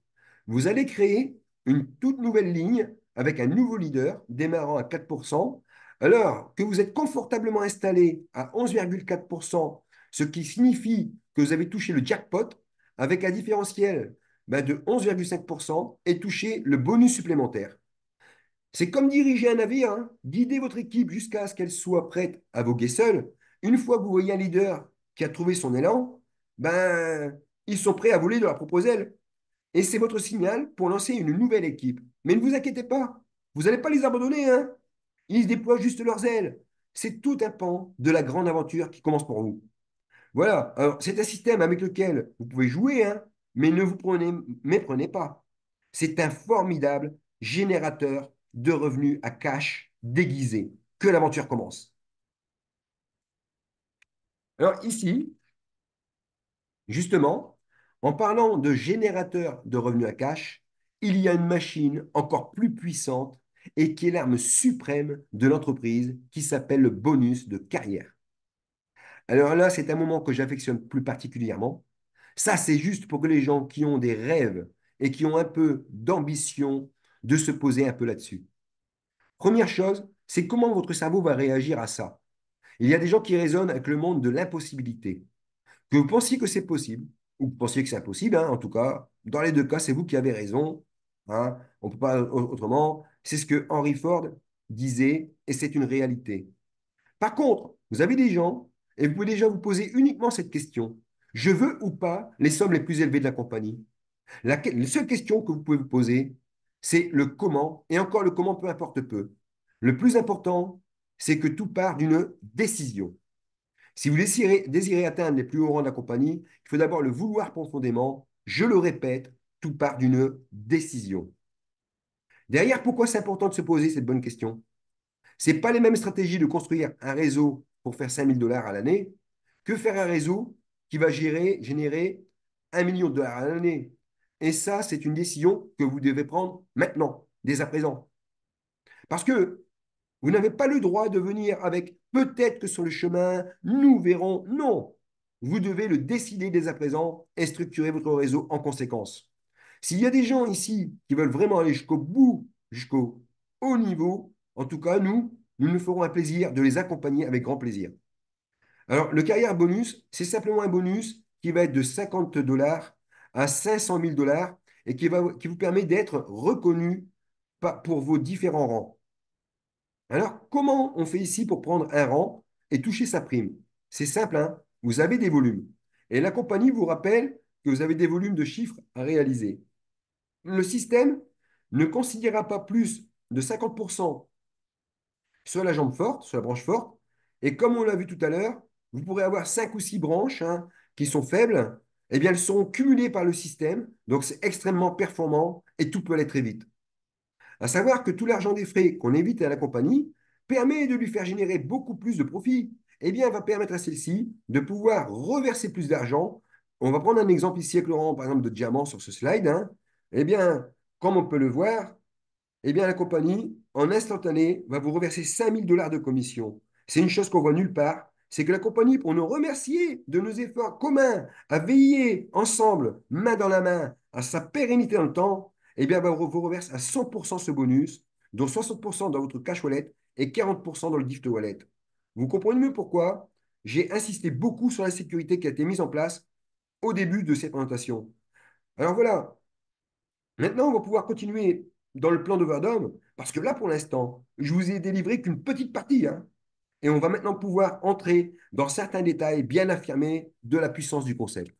Vous allez créer une toute nouvelle ligne avec un nouveau leader démarrant à 4%, alors que vous êtes confortablement installé à 11,4%, ce qui signifie que vous avez touché le jackpot avec un différentiel de 11,5% et touché le bonus supplémentaire. C'est comme diriger un navire, hein. Guidez votre équipe jusqu'à ce qu'elle soit prête à voguer seule. Une fois que vous voyez un leader qui a trouvé son élan, ils sont prêts à voler de leur propre aile. Et c'est votre signal pour lancer une nouvelle équipe. Mais ne vous inquiétez pas, vous n'allez pas les abandonner, hein. Ils déploient juste leurs ailes. C'est tout un pan de la grande aventure qui commence pour vous. Voilà, alors c'est un système avec lequel vous pouvez jouer, hein, mais ne vous méprenez pas. C'est un formidable générateur de revenus à cash déguisé. Que l'aventure commence. Alors ici, Justement, en parlant de générateur de revenus à cash, il y a une machine encore plus puissante et qui est l'arme suprême de l'entreprise qui s'appelle le bonus de carrière. Alors là, c'est un moment que j'affectionne plus particulièrement. Ça, c'est juste pour que les gens qui ont des rêves et qui ont un peu d'ambition de se poser un peu là-dessus. Première chose, c'est comment votre cerveau va réagir à ça. Il y a des gens qui raisonnent avec le monde de l'impossibilité. Que vous pensiez que c'est possible, ou que vous pensiez que c'est impossible, hein, en tout cas, dans les deux cas, c'est vous qui avez raison. Hein, on ne peut pas autrement. C'est ce que Henry Ford disait, et c'est une réalité. Par contre, vous avez des gens, et vous pouvez déjà vous poser uniquement cette question. Je veux ou pas les sommes les plus élevées de la compagnie? La seule question que vous pouvez vous poser, c'est le comment, et encore le comment peu importe peu. Le plus important, c'est que tout part d'une décision. Si vous désirez atteindre les plus hauts rangs de la compagnie, il faut d'abord le vouloir profondément. Je le répète, tout part d'une décision. Derrière, pourquoi c'est important de se poser cette bonne question? Ce n'est pas les mêmes stratégies de construire un réseau pour faire 5 000 $ à l'année que faire un réseau qui va générer 1 million de dollars à l'année. Et ça, c'est une décision que vous devez prendre maintenant, dès à présent. Parce que vous n'avez pas le droit de venir avec peut-être que sur le chemin, nous verrons. Non, vous devez le décider dès à présent et structurer votre réseau en conséquence. S'il y a des gens ici qui veulent vraiment aller jusqu'au bout, jusqu'au haut niveau, en tout cas, nous nous ferons un plaisir de les accompagner avec grand plaisir. Alors, le carrière bonus, c'est simplement un bonus qui va être de 50 $ à 500 000 $ et qui vous permet d'être reconnu pour vos différents rangs. Alors, comment on fait ici pour prendre un rang et toucher sa prime? C'est simple, hein. Vous avez des volumes. Et la compagnie vous rappelle que vous avez des volumes de chiffres à réaliser. Le système ne considérera pas plus de 50% sur la jambe forte, sur la branche forte. Et comme on l'a vu tout à l'heure, vous pourrez avoir 5 ou 6 branches, hein, qui sont faibles. Eh bien, elles seront cumulées par le système. Donc, c'est extrêmement performant et tout peut aller très vite. À savoir que tout l'argent des frais qu'on évite à la compagnie permet de lui faire générer beaucoup plus de profit. Eh bien, va permettre à celle-ci de pouvoir reverser plus d'argent. On va prendre un exemple ici avec Laurent, par exemple, de diamant sur ce slide. Hein. Eh bien, comme on peut le voir, eh bien, la compagnie, en instantané, va vous reverser 5 000 $ de commission. C'est une chose qu'on voit nulle part. C'est que la compagnie, pour nous remercier de nos efforts communs à veiller ensemble, main dans la main, à sa pérennité dans le temps, eh bien, vous reverse à 100% ce bonus, dont 60% dans votre cash wallet et 40% dans le gift wallet. Vous comprenez mieux pourquoi j'ai insisté beaucoup sur la sécurité qui a été mise en place au début de cette présentation. Alors voilà, maintenant, on va pouvoir continuer dans le plan d'Overdome, parce que là, pour l'instant, je vous ai délivré qu'une petite partie. Hein, et on va maintenant pouvoir entrer dans certains détails bien affirmés de la puissance du concept.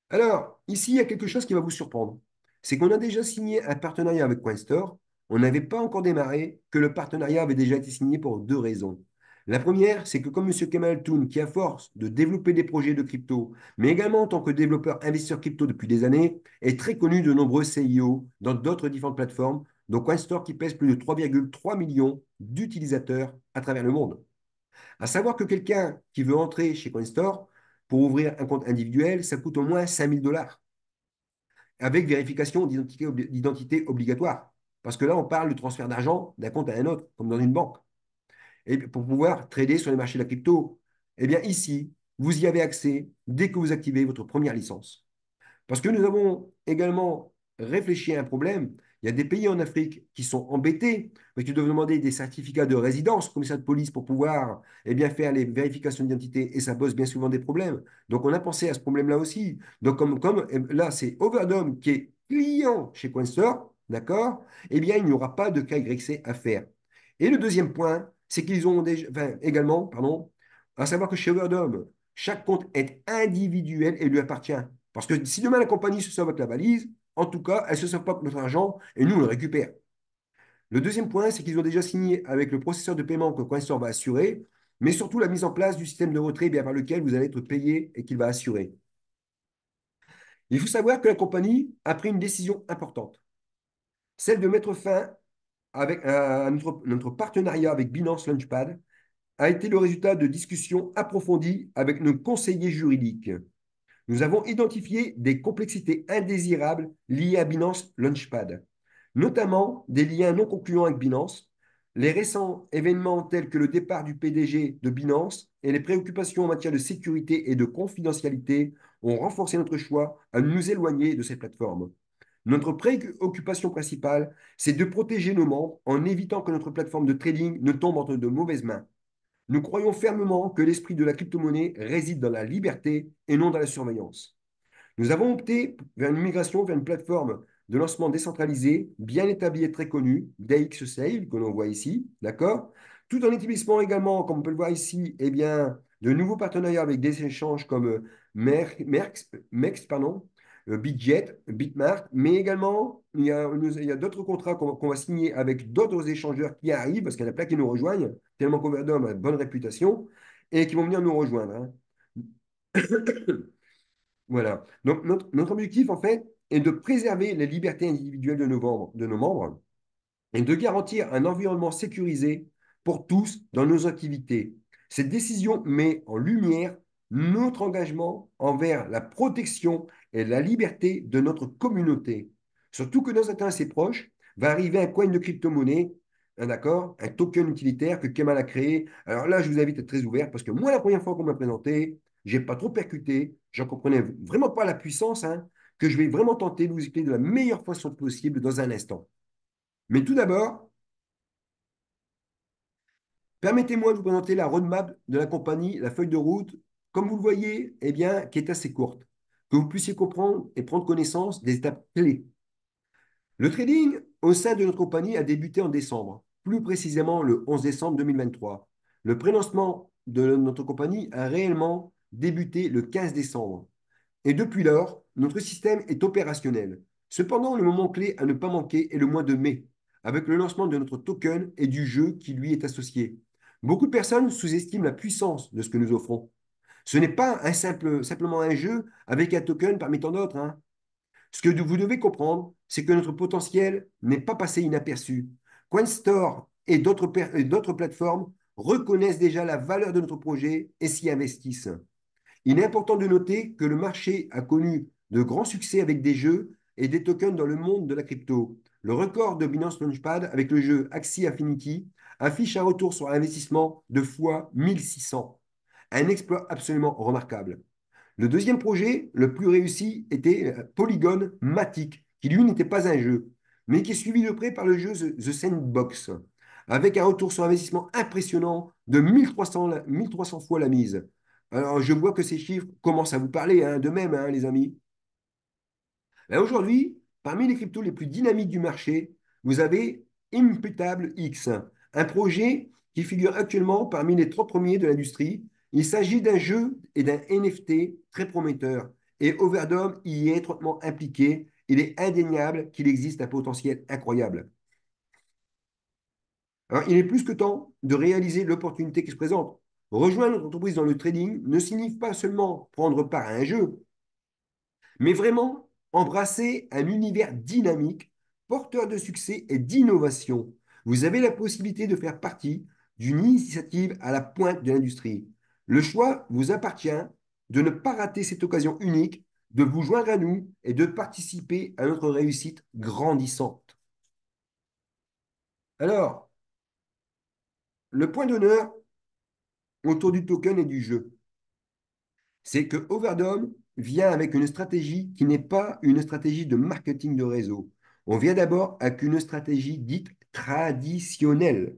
Alors, ici, il y a quelque chose qui va vous surprendre. C'est qu'on a déjà signé un partenariat avec CoinStore. On n'avait pas encore démarré que le partenariat avait déjà été signé pour deux raisons. La première, c'est que comme M. Kemal Toun, qui à force de développer des projets de crypto, mais également en tant que développeur investisseur crypto depuis des années, est très connu de nombreux CIO dans d'autres différentes plateformes, dont CoinStore qui pèse plus de 3,3 millions d'utilisateurs à travers le monde. À savoir que quelqu'un qui veut entrer chez CoinStore pour ouvrir un compte individuel, ça coûte au moins 5 000 $ avec vérification d'identité obligatoire. Parce que là, on parle de transfert d'argent d'un compte à un autre, comme dans une banque. Et pour pouvoir trader sur les marchés de la crypto, eh bien ici, vous y avez accès dès que vous activez votre première licence. Parce que nous avons également réfléchi à un problème. Il y a des pays en Afrique qui sont embêtés parce qu'ils doivent demander des certificats de résidence au commissaire de police pour pouvoir bien, faire les vérifications d'identité et ça pose bien souvent des problèmes. Donc, on a pensé à ce problème-là aussi. Donc, comme là, c'est Overdome qui est client chez Coinstore, d'accord? Eh bien, il n'y aura pas de KYC à faire. Et le deuxième point, c'est qu'ils ont déjà, enfin, également, pardon, à savoir que chez Overdome, chaque compte est individuel et lui appartient. Parce que si demain la compagnie se sauve avec la valise, en tout cas, elle ne se sauve pas avec notre argent et nous, on le récupère. Le deuxième point, c'est qu'ils ont déjà signé avec le processeur de paiement que Coinstor va assurer, mais surtout la mise en place du système de retrait bien, par lequel vous allez être payé et qu'il va assurer. Il faut savoir que la compagnie a pris une décision importante, celle de mettre fin à notre partenariat avec Binance Launchpad a été le résultat de discussions approfondies avec nos conseillers juridiques. Nous avons identifié des complexités indésirables liées à Binance Launchpad, notamment des liens non concluants avec Binance, les récents événements tels que le départ du PDG de Binance et les préoccupations en matière de sécurité et de confidentialité ont renforcé notre choix à nous éloigner de ces plateformes. Notre préoccupation principale, c'est de protéger nos membres en évitant que notre plateforme de trading ne tombe entre de mauvaises mains. Nous croyons fermement que l'esprit de la crypto-monnaie réside dans la liberté et non dans la surveillance. Nous avons opté vers une migration vers une plateforme de lancement décentralisée, bien établie et très connue, DXSave, que l'on voit ici, d'accord? Tout en établissement également, comme on peut le voir ici, eh bien, de nouveaux partenariats avec des échanges comme Mex, pardon, Bitget, Bitmart, mais également, il y a d'autres contrats qu'on va signer avec d'autres échangeurs qui arrivent, parce qu'il y en a plein qui nous rejoignent, tellement qu'Overdome a une bonne réputation, et qui vont venir nous rejoindre, hein. Voilà. Donc, notre objectif, en fait, est de préserver les libertés individuelles de nos membres et de garantir un environnement sécurisé pour tous dans nos activités. Cette décision met en lumière notre engagement envers la protection et la liberté de notre communauté. Surtout que dans un temps assez proche, va arriver un coin de crypto-monnaie, d'accord, un token utilitaire que Kemal a créé. Alors là, je vous invite à être très ouvert parce que moi, la première fois qu'on m'a présenté, j'ai pas trop percuté, j'en comprenais vraiment pas la puissance, hein, que je vais vraiment tenter de vous expliquer de la meilleure façon possible dans un instant. Mais tout d'abord, permettez-moi de vous présenter la roadmap de la compagnie, la feuille de route, comme vous le voyez, eh bien, qui est assez courte, que vous puissiez comprendre et prendre connaissance des étapes clés. Le trading au sein de notre compagnie a débuté en décembre, plus précisément le 11 décembre 2023. Le prélancement de notre compagnie a réellement débuté le 15 décembre. Et depuis lors, notre système est opérationnel. Cependant, le moment clé à ne pas manquer est le mois de mai, avec le lancement de notre token et du jeu qui lui est associé. Beaucoup de personnes sous-estiment la puissance de ce que nous offrons. Ce n'est pas simplement un jeu avec un token parmi tant d'autres, hein. Ce que vous devez comprendre, c'est que notre potentiel n'est pas passé inaperçu. CoinStore et d'autres plateformes reconnaissent déjà la valeur de notre projet et s'y investissent. Il est important de noter que le marché a connu de grands succès avec des jeux et des tokens dans le monde de la crypto. Le record de Binance Launchpad avec le jeu Axie Infinity affiche un retour sur investissement de fois 1600. Un exploit absolument remarquable. Le deuxième projet, le plus réussi, était Polygon Matic, qui lui n'était pas un jeu, mais qui est suivi de près par le jeu The Sandbox, avec un retour sur investissement impressionnant de 1300 fois la mise. Alors, je vois que ces chiffres commencent à vous parler, hein, de même, hein, les amis. Ben, aujourd'hui, parmi les cryptos les plus dynamiques du marché, vous avez Imputable X, un projet qui figure actuellement parmi les 30 premiers de l'industrie. Il s'agit d'un jeu et d'un NFT très prometteur. Et Overdome y est étroitement impliqué. Il est indéniable qu'il existe un potentiel incroyable. Alors, il est plus que temps de réaliser l'opportunité qui se présente. Rejoindre notre entreprise dans le trading ne signifie pas seulement prendre part à un jeu, mais vraiment embrasser un univers dynamique, porteur de succès et d'innovation. Vous avez la possibilité de faire partie d'une initiative à la pointe de l'industrie. Le choix vous appartient de ne pas rater cette occasion unique, de vous joindre à nous et de participer à notre réussite grandissante. Alors, le point d'honneur autour du token et du jeu, c'est que Overdome vient avec une stratégie qui n'est pas une stratégie de marketing de réseau. On vient d'abord avec une stratégie dite traditionnelle.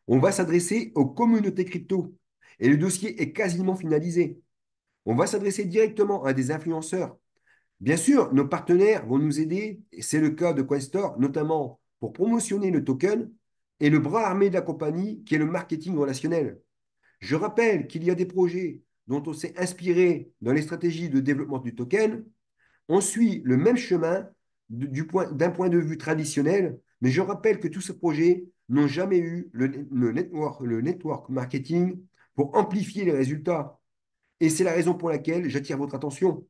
On va s'adresser aux communautés crypto et le dossier est quasiment finalisé. On va s'adresser directement à des influenceurs. Bien sûr, nos partenaires vont nous aider, et c'est le cas de Coinstore, notamment pour promotionner le token et le bras armé de la compagnie qui est le marketing relationnel. Je rappelle qu'il y a des projets dont on s'est inspiré dans les stratégies de développement du token. On suit le même chemin d'un point de vue traditionnel, mais je rappelle que tous ces projets n'ont jamais eu le network marketing pour amplifier les résultats. Et c'est la raison pour laquelle j'attire votre attention.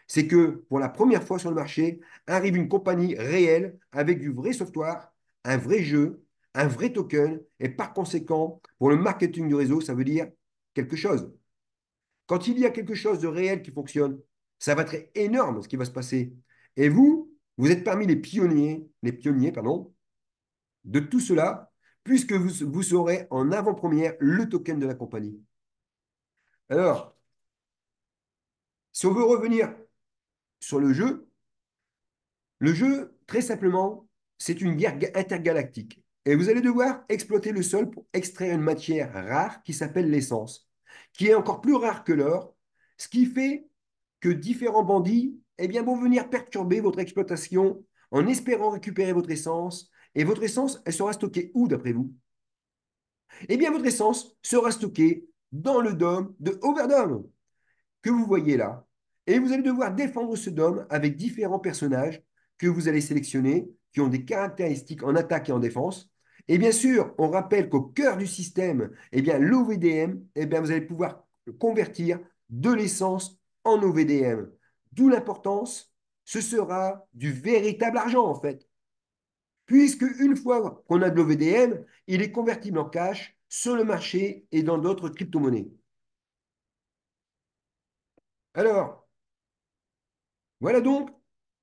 C'est que pour la première fois sur le marché, arrive une compagnie réelle avec du vrai software, un vrai jeu, un vrai token, et par conséquent, pour le marketing du réseau, ça veut dire quelque chose. Quand il y a quelque chose de réel qui fonctionne, ça va être énorme ce qui va se passer. Et vous, vous êtes parmi les pionniers, pardon, de tout cela, puisque vous serez en avant-première le token de la compagnie. Alors, si on veut revenir sur le jeu, très simplement, c'est une guerre intergalactique. Et vous allez devoir exploiter le sol pour extraire une matière rare qui s'appelle l'essence, qui est encore plus rare que l'or, ce qui fait que différents bandits eh bien, vont venir perturber votre exploitation en espérant récupérer votre essence. Et votre essence, elle sera stockée où, d'après vous? Eh bien, votre essence sera stockée dans le dôme de Overdome que vous voyez là. Et vous allez devoir défendre ce dôme avec différents personnages que vous allez sélectionner, qui ont des caractéristiques en attaque et en défense. Et bien sûr, on rappelle qu'au cœur du système, eh bien, l'OVDM, eh bien, vous allez pouvoir convertir de l'essence en OVDM. D'où l'importance, ce sera du véritable argent en fait. Puisque une fois qu'on a de l'OVDM, il est convertible en cash sur le marché et dans d'autres crypto-monnaies. Alors, voilà donc,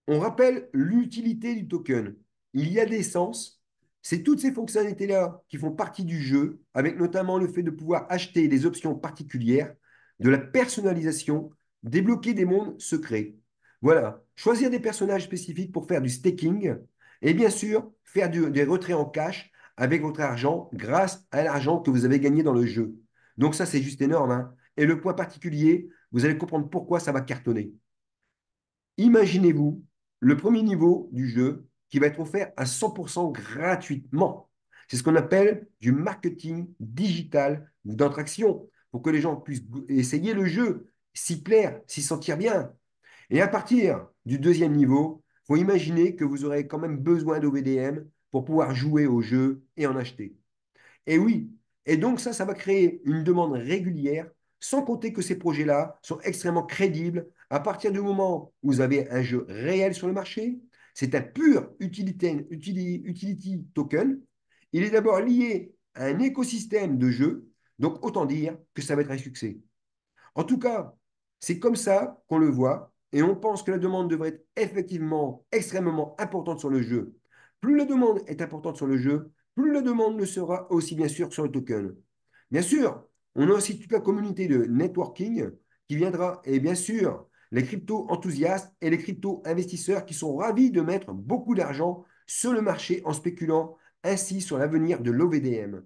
on rappelle l'utilité du token. Il y a des sens. C'est toutes ces fonctionnalités-là qui font partie du jeu, avec notamment le fait de pouvoir acheter des options particulières, de la personnalisation, débloquer des mondes secrets. Voilà, choisir des personnages spécifiques pour faire du staking et bien sûr faire des retraits en cash avec votre argent grâce à l'argent que vous avez gagné dans le jeu. Donc ça, c'est juste énorme, hein. Et le point particulier, vous allez comprendre pourquoi ça va cartonner. Imaginez-vous le premier niveau du jeu qui va être offert à 100% gratuitement. C'est ce qu'on appelle du marketing digital d'attraction pour que les gens puissent essayer le jeu, s'y plaire, s'y sentir bien. Et à partir du deuxième niveau, il faut imaginer que vous aurez quand même besoin d'OVDM pour pouvoir jouer au jeu et en acheter. Et oui, et donc ça va créer une demande régulière, sans compter que ces projets-là sont extrêmement crédibles. À partir du moment où vous avez un jeu réel sur le marché, c'est un pur utility token. Il est d'abord lié à un écosystème de jeux, donc autant dire que ça va être un succès. En tout cas, c'est comme ça qu'on le voit et on pense que la demande devrait être effectivement extrêmement importante sur le jeu. Plus la demande est importante sur le jeu, plus la demande le sera aussi bien sûr sur le token. Bien sûr, on a aussi toute la communauté de networking qui viendra et bien sûr les crypto-enthousiastes et les crypto-investisseurs qui sont ravis de mettre beaucoup d'argent sur le marché en spéculant ainsi sur l'avenir de l'OVDM.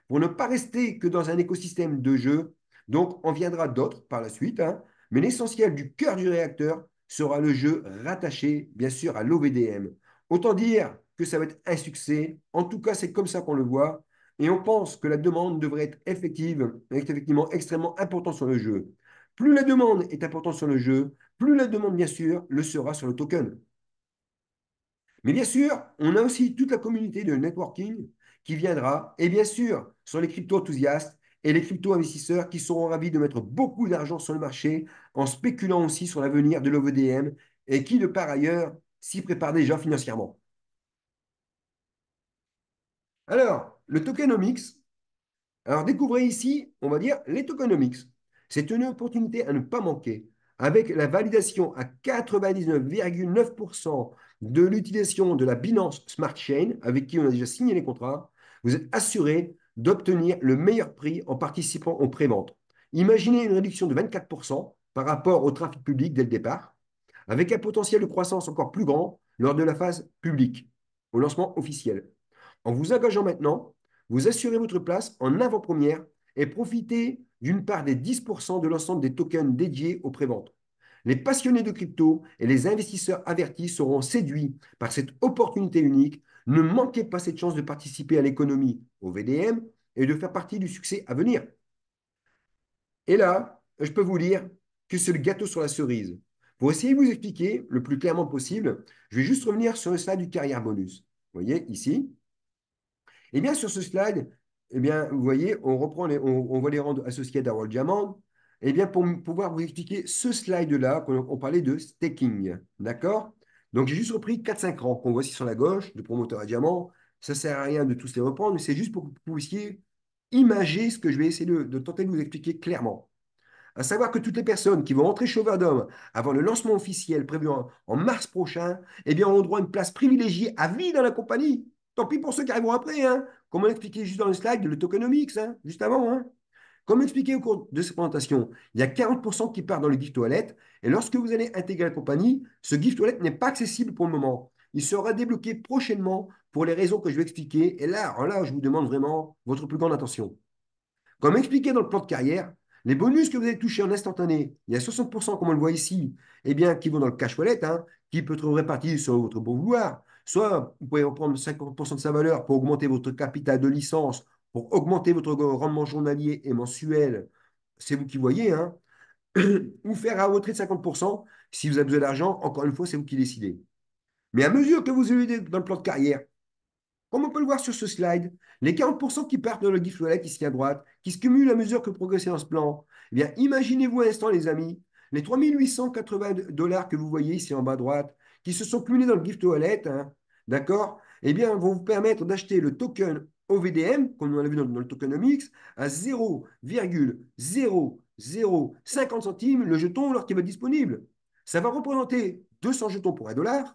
Pour ne pas rester que dans un écosystème de jeux, donc, on viendra d'autres par la suite, hein, mais l'essentiel du cœur du réacteur sera le jeu rattaché, bien sûr, à l'OVDM. Autant dire que ça va être un succès. En tout cas, c'est comme ça qu'on le voit. Et on pense que la demande devrait être effectivement extrêmement importante sur le jeu. Plus la demande est importante sur le jeu, plus la demande, bien sûr, le sera sur le token. Mais bien sûr, on a aussi toute la communauté de networking qui viendra, et bien sûr, sur les crypto-enthousiastes et les crypto-investisseurs qui seront ravis de mettre beaucoup d'argent sur le marché en spéculant aussi sur l'avenir de l'OVDM et qui, de par ailleurs, s'y préparent déjà financièrement. Alors, le tokenomics, alors, découvrez ici, on va dire, les tokenomics. C'est une opportunité à ne pas manquer. Avec la validation à 99,9% de l'utilisation de la Binance Smart Chain, avec qui on a déjà signé les contrats, vous êtes assuré d'obtenir le meilleur prix en participant aux préventes. Imaginez une réduction de 24% par rapport au trafic public dès le départ, avec un potentiel de croissance encore plus grand lors de la phase publique, au lancement officiel. En vous engageant maintenant, vous assurez votre place en avant-première et profitez d'une part des 10% de l'ensemble des tokens dédiés aux préventes. Les passionnés de crypto et les investisseurs avertis seront séduits par cette opportunité unique. Ne manquez pas cette chance de participer à l'économie au VDM et de faire partie du succès à venir. Et là, je peux vous dire que c'est le gâteau sur la cerise. Pour essayer de vous expliquer le plus clairement possible, je vais juste revenir sur le slide du carrière bonus. Vous voyez ici, eh bien, sur ce slide, eh bien, vous voyez, on voit les rangs associés d'Harold Diamond. Eh bien, pour pouvoir vous expliquer ce slide-là, on parlait de staking. D'accord? Donc, j'ai juste repris 4-5 rangs qu'on voit ici sur la gauche, de promoteur à diamant, Ça ne sert à rien de tous les reprendre, mais c'est juste pour que vous puissiez imager ce que je vais essayer de tenter de vous expliquer clairement. À savoir que toutes les personnes qui vont entrer chez Overdome avant le lancement officiel prévu en mars prochain, eh bien, auront droit à une place privilégiée à vie dans la compagnie. Tant pis pour ceux qui arriveront après, hein. Comme on l'expliquait juste dans le slide, le tokenomics, hein, juste avant. Hein. Comme expliqué au cours de cette présentation, il y a 40% qui partent dans le gift wallet. Et lorsque vous allez intégrer la compagnie, ce gift wallet n'est pas accessible pour le moment. Il sera débloqué prochainement pour les raisons que je vais expliquer. Et là, je vous demande vraiment votre plus grande attention. Comme expliqué dans le plan de carrière, les bonus que vous allez toucher en instantané, il y a 60%, comme on le voit ici, eh bien, qui vont dans le cash wallet, hein, qui peut être réparti sur votre bon vouloir. Soit vous pouvez reprendre 50% de sa valeur pour augmenter votre capital de licence, pour augmenter votre rendement journalier et mensuel. C'est vous qui voyez, hein. Ou faire un retrait de 50% si vous avez besoin d'argent. Encore une fois, c'est vous qui décidez. Mais à mesure que vous évoluez dans le plan de carrière, comme on peut le voir sur ce slide, les 40% qui partent dans le gift wallet ici à droite, qui se cumulent à mesure que vous progressez dans ce plan, eh bien, imaginez-vous un instant, les amis, les 3 880 $ que vous voyez ici en bas à droite, qui se sont cumulés dans le gift wallet, hein, d'accord, eh bien, vont vous permettre d'acheter le token OVDM, comme on l'a vu dans le tokenomics, à 0,0050 centimes le jeton lorsqu'il va être disponible. Ça va représenter 200 jetons pour 1 $.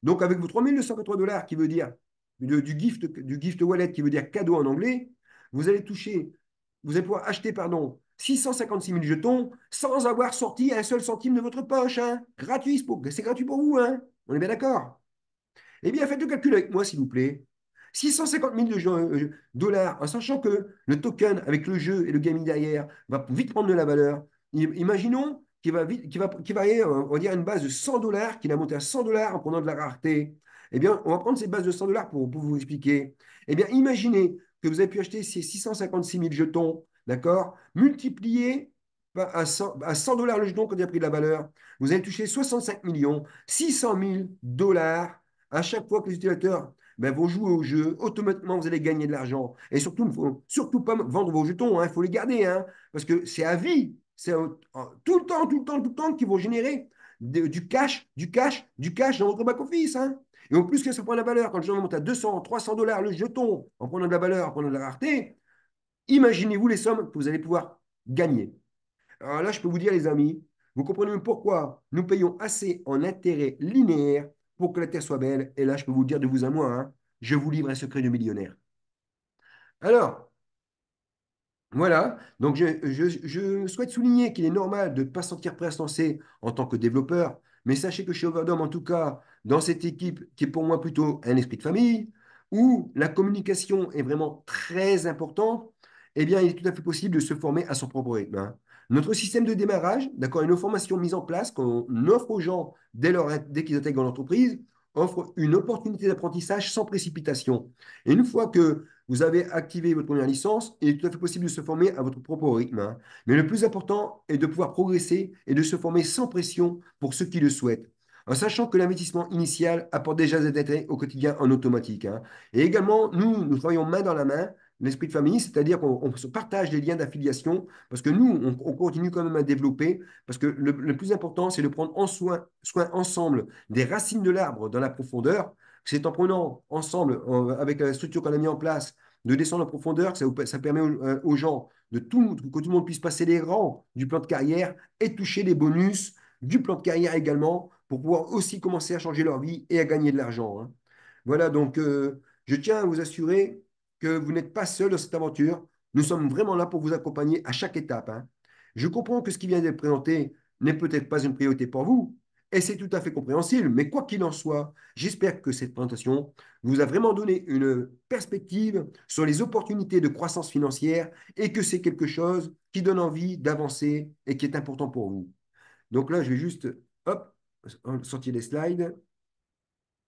Donc, avec vos 3 280 $ qui veut dire du gift wallet qui veut dire cadeau en anglais, vous allez toucher, vous allez pouvoir acheter, pardon, 656 000 jetons sans avoir sorti un seul centime de votre poche. Hein. Gratuit, c'est gratuit pour vous. Hein. On est bien d'accord? Eh bien, faites le calcul avec moi, s'il vous plaît. 650 000 dollars, en sachant que le token avec le jeu et le gaming derrière va vite prendre de la valeur. Imaginons qu'il va aller, on va dire, à une base de 100 $, qu'il a monté à 100 $ en prenant de la rareté. Eh bien, on va prendre cette base de 100 $ pour vous expliquer. Eh bien, imaginez que vous avez pu acheter ces 656 000 jetons, d'accord, multipliés à 100 $ le jeton quand il a pris de la valeur. Vous allez toucher 65 600 000 $ à chaque fois que les utilisateurs vont jouer au jeu, automatiquement, vous allez gagner de l'argent. Et surtout, il ne faut surtout pas vendre vos jetons, hein, il faut les garder, hein, parce que c'est à vie. C'est tout le temps, tout le temps, tout le temps qu'ils vont générer du cash, du cash, du cash dans votre back-office. Hein. Et en plus que ça prend de la valeur, quand le jeton monte à 200, 300 $ le jeton, en prenant de la valeur, en prenant de la rareté, imaginez-vous les sommes que vous allez pouvoir gagner. Alors là, je peux vous dire, les amis, vous comprenez même pourquoi nous payons assez en intérêt linéaire pour que la Terre soit belle. Et là, je peux vous dire de vous à moi, hein, je vous livre un secret de millionnaire. Alors, voilà, donc je souhaite souligner qu'il est normal de ne pas se sentir prêt à se lancer en tant que développeur, mais sachez que chez Overdome, en tout cas, dans cette équipe qui est pour moi plutôt un esprit de famille, où la communication est vraiment très importante, eh bien, il est tout à fait possible de se former à son propre rythme. Hein. Notre système de démarrage, d'accord, et nos formations mises en place qu'on offre aux gens dès qu'ils intègrent l'entreprise, offre une opportunité d'apprentissage sans précipitation. Et une fois que vous avez activé votre première licence, il est tout à fait possible de se former à votre propre rythme. Hein. Mais le plus important est de pouvoir progresser et de se former sans pression pour ceux qui le souhaitent. En sachant que l'investissement initial apporte déjà des intérêts au quotidien en automatique. Hein. Et également, nous travaillons main dans la main, l'esprit de famille, c'est-à-dire qu'on se partage des liens d'affiliation, parce que nous, on continue quand même à développer, parce que le plus important, c'est de prendre soin ensemble des racines de l'arbre dans la profondeur. C'est en prenant ensemble, avec la structure qu'on a mis en place, de descendre en profondeur, que ça permet aux gens que tout le monde puisse passer les rangs du plan de carrière et toucher les bonus du plan de carrière également pour pouvoir aussi commencer à changer leur vie et à gagner de l'argent. Hein. Voilà, donc je tiens à vous assurer que vous n'êtes pas seul dans cette aventure. Nous sommes vraiment là pour vous accompagner à chaque étape. Hein. Je comprends que ce qui vient d'être présenté n'est peut-être pas une priorité pour vous, et c'est tout à fait compréhensible, mais quoi qu'il en soit, j'espère que cette présentation vous a vraiment donné une perspective sur les opportunités de croissance financière et que c'est quelque chose qui donne envie d'avancer et qui est important pour vous. Donc là, je vais juste, hop, sortir les slides.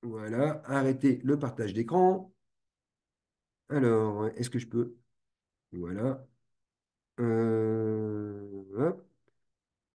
Voilà, arrêter le partage d'écran. Alors, est-ce que je peux? Voilà. Hop.